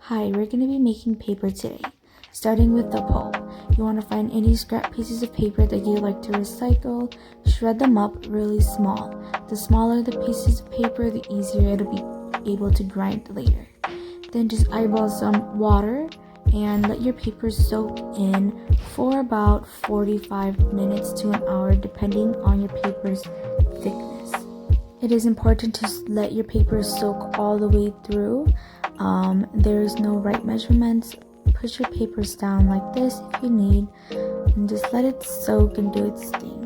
Hi, we're going to be making paper today. Starting with the pulp. You want to find any scrap pieces of paper that you like to recycle, shred them up really small. The smaller the pieces of paper, the easier it'll be able to grind later. Then just eyeball some water and let your paper soak in for about 45 minutes to an hour depending on your paper's thickness. It is important to let your paper soak all the way through. There's no right measurements. Push your papers down like this if you need, and just let it soak and do its thing.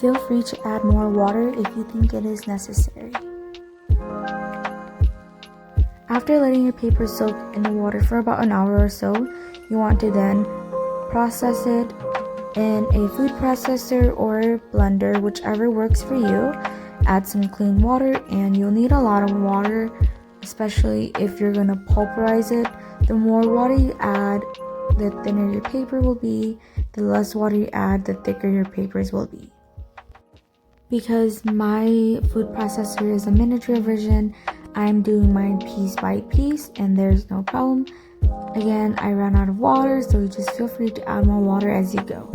Feel free to add more water if you think it is necessary. After letting your paper soak in the water for about an hour or so, you want to then process it in a food processor or blender, whichever works for you. Add some clean water, and you'll need a lot of water, especially if you're going to pulverize it. The more water you add, the thinner your paper will be. The less water you add, the thicker your papers will be. Because my food processor is a miniature version, I'm doing mine piece by piece and there's no problem. Again, I ran out of water, so you just feel free to add more water as you go.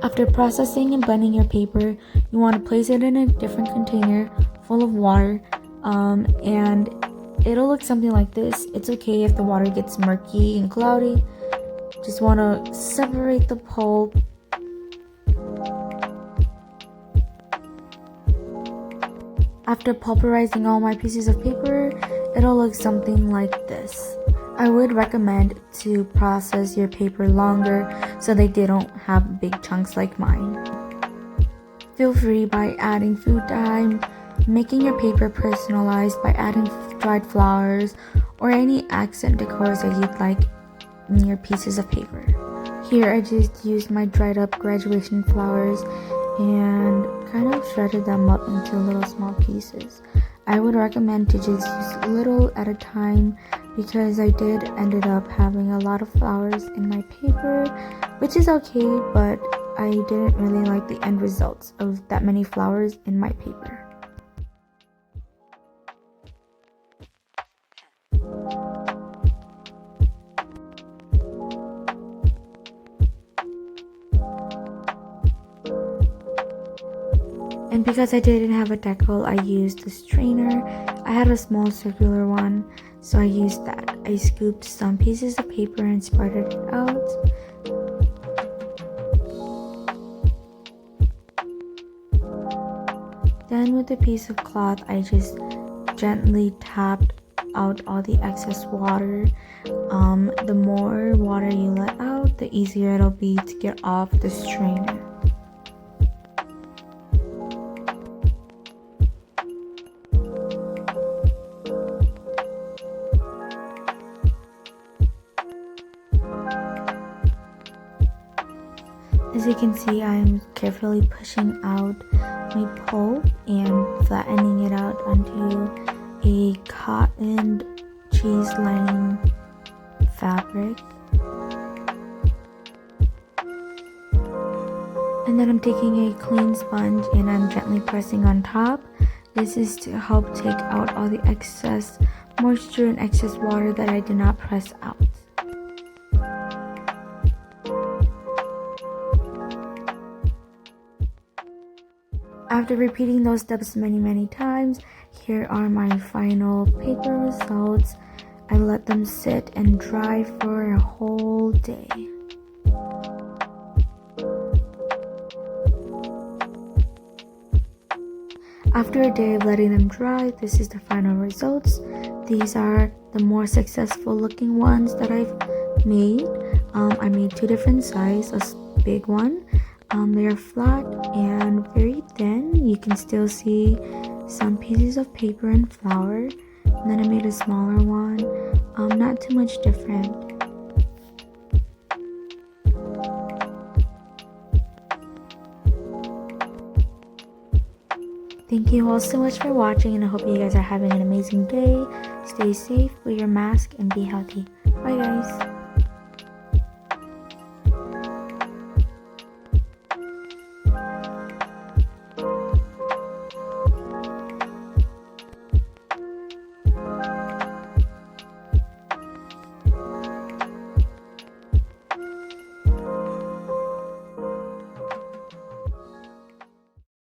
After processing and blending your paper, you want to place it in a different container full of water, and it'll look something like this. It's okay if the water gets murky and cloudy. Just want to separate the pulp. After pulverizing all my pieces of paper, it'll look something like this. I would recommend to process your paper longer so that they don't have big chunks like mine. Feel free by adding food dye, making your paper personalized by adding dried flowers or any accent decors that you'd like in your pieces of paper. Here I just used my dried up graduation flowers and kind of shredded them up into little small pieces. I would recommend to just use a little at a time because I did ended up having a lot of flowers in my paper, which is okay, but I didn't really like the end results of that many flowers in my paper. And because I didn't have a decal, I used a strainer. I had a small circular one, so I used that. I scooped some pieces of paper and spread it out. Then with a piece of cloth, I just gently tapped out all the excess water. The more water you let out, the easier it'll be to get off the strainer. As you can see, I'm carefully pushing out my pulp and flattening it out onto a cotton cheese lining fabric. And then I'm taking a clean sponge and I'm gently pressing on top. This is to help take out all the excess moisture and excess water that I did not press out. After repeating those steps many times, here are my final paper results. I let them sit and dry for a whole day. After a day of letting them dry, this is the final results. These are the more successful looking ones that I've made. I made two different sizes, a big one. They are flat and very thin. You can still see some pieces of paper and flour, and then I made a smaller one. Not too much different. Thank you all so much for watching, and I hope you guys are having an amazing day. Stay safe, wear your mask, and be healthy. Bye guys.